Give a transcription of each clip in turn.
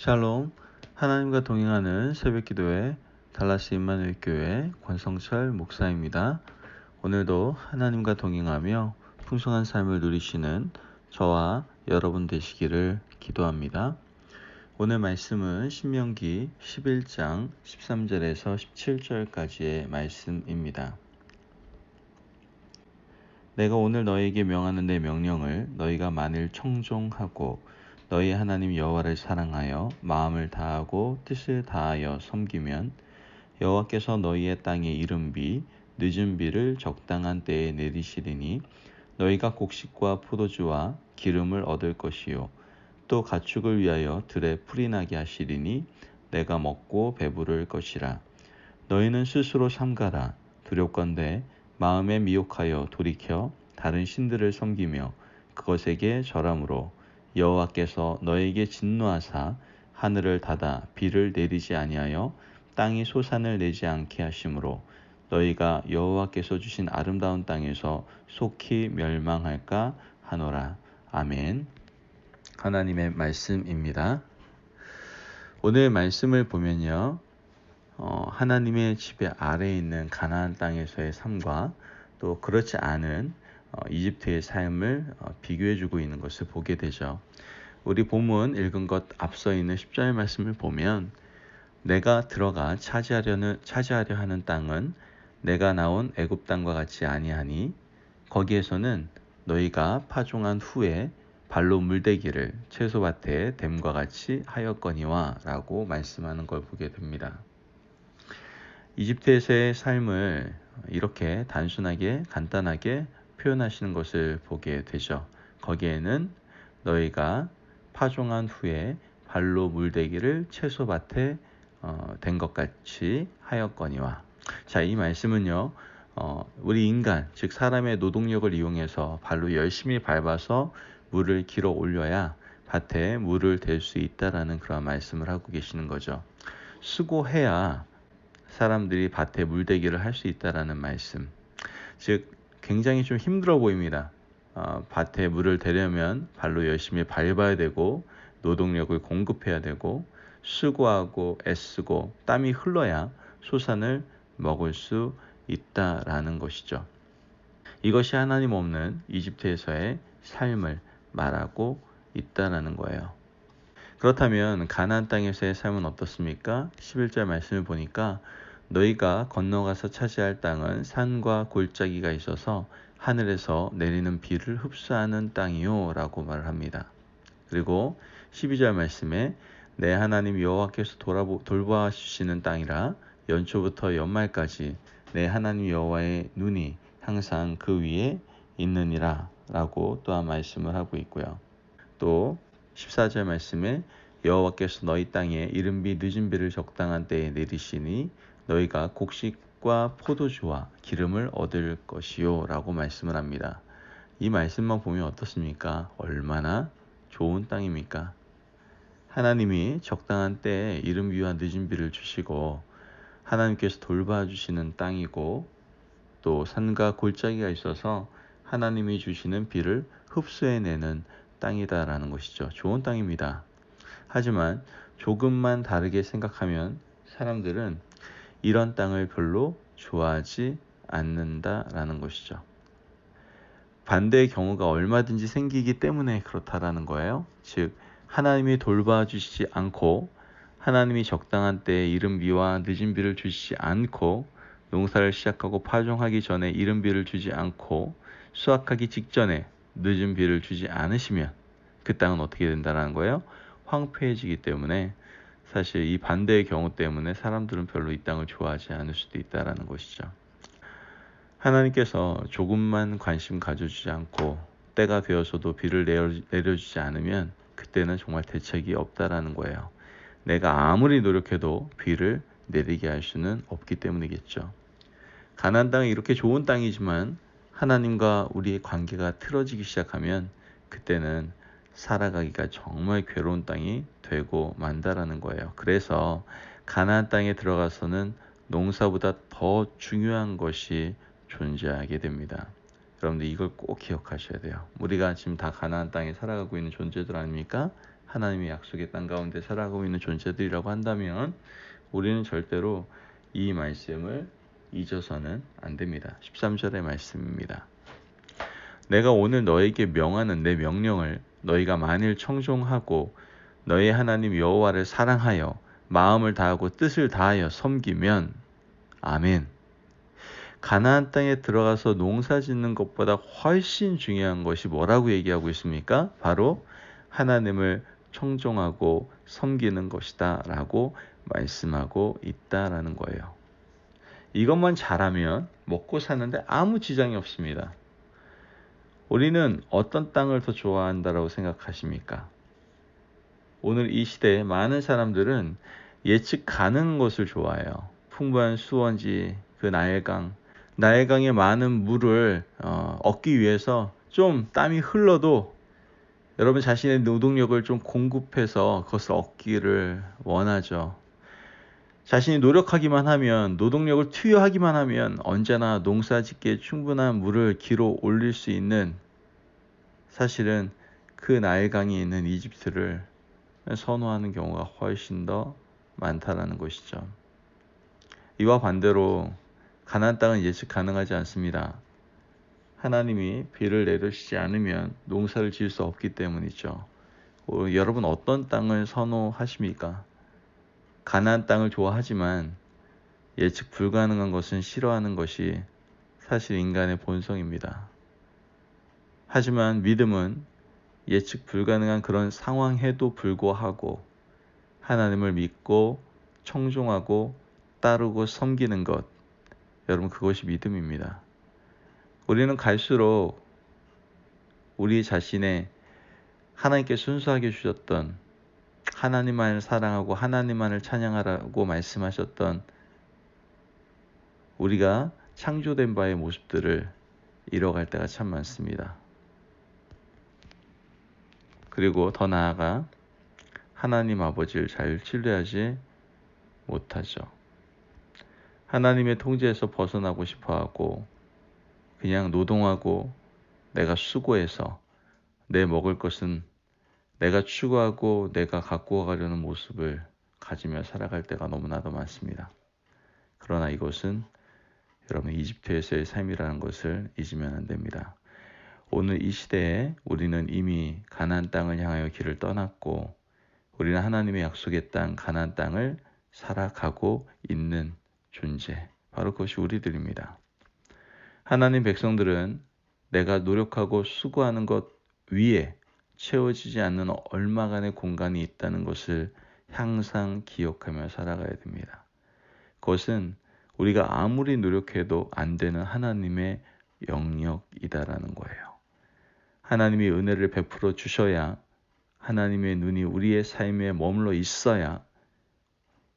샬롬, 하나님과 동행하는 새벽기도회 달라스 임마누엘 교회 권성철 목사입니다. 오늘도 하나님과 동행하며 풍성한 삶을 누리시는 저와 여러분 되시기를 기도합니다. 오늘 말씀은 신명기 11장 13절에서 17절까지의 말씀입니다. 내가 오늘 너희에게 명하는 내 명령을 너희가 만일 청종하고 너희 하나님 여호와를 사랑하여 마음을 다하고 뜻을 다하여 섬기면 여호와께서 너희의 땅에 이른 비 늦은 비를 적당한 때에 내리시리니 너희가 곡식과 포도주와 기름을 얻을 것이요 또 가축을 위하여 들에 풀이 나게 하시리니 내가 먹고 배부를 것이라. 너희는 스스로 삼가라. 두렵건대 마음에 미혹하여 돌이켜 다른 신들을 섬기며 그것에게 절함으로 여호와께서 너에게 진노하사 하늘을 닫아 비를 내리지 아니하여 땅이 소산을 내지 않게 하심으로 너희가 여호와께서 주신 아름다운 땅에서 속히 멸망할까 하노라. 아멘. 하나님의 말씀입니다. 오늘 말씀을 보면요. 하나님의 지배 아래에 있는 가나안 땅에서의 삶과 또 그렇지 않은 이집트의 삶을 비교해주고 있는 것을 보게 되죠. 우리 본문 읽은 것 앞서 있는 10절 말씀을 보면 내가 들어가 차지하려 하는 땅은 내가 나온 애굽 땅과 같이 아니하니 거기에서는 너희가 파종한 후에 발로 물대기를 채소밭에 댐과 같이 하였거니와 라고 말씀하는 걸 보게 됩니다. 이집트에서의 삶을 이렇게 단순하게 간단하게 표현하시는 것을 보게 되죠. 거기에는 너희가 파종한 후에 발로 물대기를 채소밭에 된 것 같이 하였거니와. 자, 이 말씀은요. 우리 인간, 즉 사람의 노동력을 이용해서 발로 열심히 밟아서 물을 길어 올려야 밭에 물을 댈 수 있다라는 그런 말씀을 하고 계시는 거죠. 수고해야 사람들이 밭에 물대기를 할 수 있다라는 말씀. 즉 굉장히 좀 힘들어 보입니다. 밭에 물을 대려면 발로 열심히 밟아야 되고 노동력을 공급해야 되고 수고하고 애쓰고 땀이 흘러야 소산을 먹을 수 있다라는 것이죠. 이것이 하나님 없는 이집트에서의 삶을 말하고 있다라는 거예요. 그렇다면 가나안 땅에서의 삶은 어떻습니까? 11절 말씀을 보니까 너희가 건너가서 차지할 땅은 산과 골짜기가 있어서 하늘에서 내리는 비를 흡수하는 땅이요 라고 말을 합니다. 그리고 12절 말씀에 내 하나님 여호와께서 돌보아 주시는 땅이라 연초부터 연말까지 내 하나님 여호와의 눈이 항상 그 위에 있느니라 라고 또한 말씀을 하고 있고요. 또 14절 말씀에 여호와께서 너희 땅에 이른 비 늦은 비를 적당한 때에 내리시니 너희가 곡식과 포도주와 기름을 얻을 것이요 라고 말씀을 합니다. 이 말씀만 보면 어떻습니까? 얼마나 좋은 땅입니까? 하나님이 적당한 때에 이른 비와 늦은 비를 주시고 하나님께서 돌봐주시는 땅이고 또 산과 골짜기가 있어서 하나님이 주시는 비를 흡수해내는 땅이다라는 것이죠. 좋은 땅입니다. 하지만 조금만 다르게 생각하면 사람들은 이런 땅을 별로 좋아하지 않는다라는 것이죠. 반대의 경우가 얼마든지 생기기 때문에 그렇다라는 거예요. 즉 하나님이 돌봐주시지 않고 하나님이 적당한 때에 이른 비와 늦은 비를 주시지 않고 농사를 시작하고 파종하기 전에 이른 비를 주지 않고 수확하기 직전에 늦은 비를 주지 않으시면 그 땅은 어떻게 된다는 거예요? 황폐해지기 때문에 사실 이 반대의 경우 때문에 사람들은 별로 이 땅을 좋아하지 않을 수도 있다는 것이죠. 하나님께서 조금만 관심 가져주지 않고 때가 되어서도 비를 내려주지 않으면 그때는 정말 대책이 없다라는 거예요. 내가 아무리 노력해도 비를 내리게 할 수는 없기 때문이겠죠. 가나안 땅은 이렇게 좋은 땅이지만 하나님과 우리의 관계가 틀어지기 시작하면 그때는 살아가기가 정말 괴로운 땅이 되고 만다라는 거예요. 그래서 가나안 땅에 들어가서는 농사보다 더 중요한 것이 존재하게 됩니다. 여러분들 이걸 꼭 기억하셔야 돼요. 우리가 지금 다 가나안 땅에 살아가고 있는 존재들 아닙니까? 하나님의 약속의 땅 가운데 살아가고 있는 존재들이라고 한다면 우리는 절대로 이 말씀을 잊어서는 안 됩니다. 13절의 말씀입니다. 내가 오늘 너에게 명하는 내 명령을 너희가 만일 청종하고 너희 하나님 여호와를 사랑하여 마음을 다하고 뜻을 다하여 섬기면 아멘. 가나안 땅에 들어가서 농사 짓는 것보다 훨씬 중요한 것이 뭐라고 얘기하고 있습니까? 바로 하나님을 청종하고 섬기는 것이다 라고 말씀하고 있다라는 거예요. 이것만 잘하면 먹고 사는데 아무 지장이 없습니다. 우리는 어떤 땅을 더 좋아한다라고 생각하십니까? 오늘 이 시대에 많은 사람들은 예측 가능한 것을 좋아해요. 풍부한 수원지, 그 나일강의 많은 물을 얻기 위해서 좀 땀이 흘러도 여러분 자신의 노동력을 좀 공급해서 그것을 얻기를 원하죠. 자신이 노력하기만 하면, 노동력을 투여하기만 하면 언제나 농사짓기에 충분한 물을 길어 올릴 수 있는, 사실은 그 나일강이 있는 이집트를 선호하는 경우가 훨씬 더 많다라는 것이죠. 이와 반대로 가나안 땅은 예측 가능하지 않습니다. 하나님이 비를 내리시지 않으면 농사를 지을 수 없기 때문이죠. 여러분 어떤 땅을 선호하십니까? 가나안 땅을 좋아하지만 예측 불가능한 것은 싫어하는 것이 사실 인간의 본성입니다. 하지만 믿음은 예측 불가능한 그런 상황에도 불구하고 하나님을 믿고 청종하고 따르고 섬기는 것, 여러분 그것이 믿음입니다. 우리는 갈수록 우리 자신의 하나님께 순수하게 주셨던, 하나님만을 사랑하고 하나님만을 찬양하라고 말씀하셨던 우리가 창조된 바의 모습들을 잃어갈 때가 참 많습니다. 그리고 더 나아가 하나님 아버지를 잘 신뢰하지 못하죠. 하나님의 통제에서 벗어나고 싶어하고 그냥 노동하고 내가 수고해서 내 먹을 것은 내가 추구하고 내가 갖고 가려는 모습을 가지며 살아갈 때가 너무나도 많습니다. 그러나 이것은 여러분 이집트에서의 삶이라는 것을 잊으면 안 됩니다. 오늘 이 시대에 우리는 이미 가나안 땅을 향하여 길을 떠났고 우리는 하나님의 약속의 땅 가나안 땅을 살아가고 있는 존재, 바로 그것이 우리들입니다. 하나님 백성들은 내가 노력하고 수고하는 것 위에 채워지지 않는 얼마간의 공간이 있다는 것을 항상 기억하며 살아가야 됩니다. 그것은 우리가 아무리 노력해도 안 되는 하나님의 영역이다라는 거예요. 하나님이 은혜를 베풀어 주셔야, 하나님의 눈이 우리의 삶에 머물러 있어야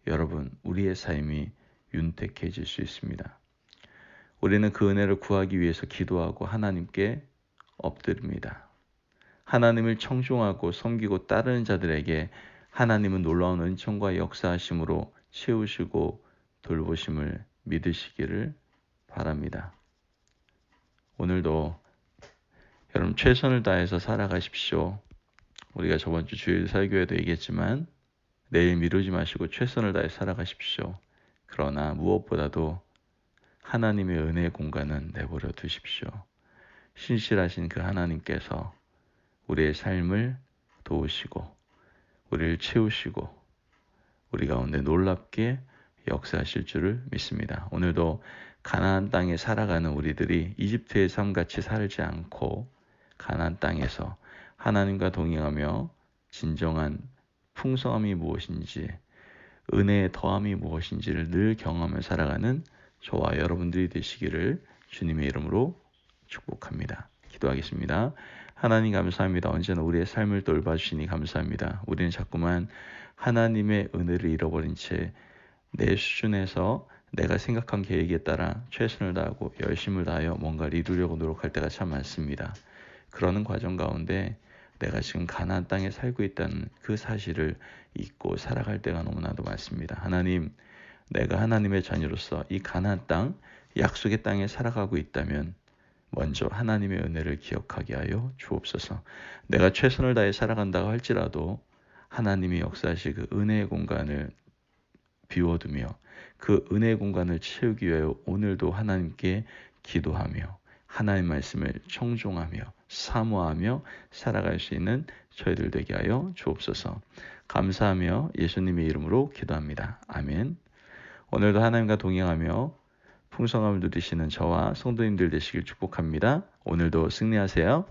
여러분 우리의 삶이 윤택해질 수 있습니다. 우리는 그 은혜를 구하기 위해서 기도하고 하나님께 엎드립니다. 하나님을 청종하고 섬기고 따르는 자들에게 하나님은 놀라운 은총과 역사하심으로 채우시고 돌보심을 믿으시기를 바랍니다. 오늘도 여러분 최선을 다해서 살아가십시오. 우리가 저번 주 주일 설교에도 얘기했지만 내일 미루지 마시고 최선을 다해 살아가십시오. 그러나 무엇보다도 하나님의 은혜의 공간은 내버려 두십시오. 신실하신 그 하나님께서 우리의 삶을 도우시고 우리를 채우시고 우리 가운데 놀랍게 역사하실 줄을 믿습니다. 오늘도 가나안 땅에 살아가는 우리들이 이집트의 삶같이 살지 않고 가나안 땅에서 하나님과 동행하며 진정한 풍성함이 무엇인지, 은혜의 더함이 무엇인지를 늘 경험하며 살아가는 저와 여러분들이 되시기를 주님의 이름으로 축복합니다. 기도하겠습니다. 하나님 감사합니다. 언제나 우리의 삶을 돌봐주시니 감사합니다. 우리는 자꾸만 하나님의 은혜를 잃어버린 채 내 수준에서 내가 생각한 계획에 따라 최선을 다하고 열심을 다하여 뭔가를 이루려고 노력할 때가 참 많습니다. 그러는 과정 가운데 내가 지금 가나안 땅에 살고 있다는 그 사실을 잊고 살아갈 때가 너무나도 많습니다. 하나님, 내가 하나님의 자녀로서 이 가나안 땅, 약속의 땅에 살아가고 있다면 먼저 하나님의 은혜를 기억하게 하여 주옵소서. 내가 최선을 다해 살아간다고 할지라도 하나님이 역사하실 그 은혜의 공간을 비워두며 그 은혜의 공간을 채우기 위하여 오늘도 하나님께 기도하며 하나님의 말씀을 청종하며 사모하며 살아갈 수 있는 저희들 되게 하여 주옵소서. 감사하며 예수님의 이름으로 기도합니다. 아멘. 오늘도 하나님과 동행하며 풍성함을 누리시는 저와 성도님들 되시길 축복합니다. 오늘도 승리하세요.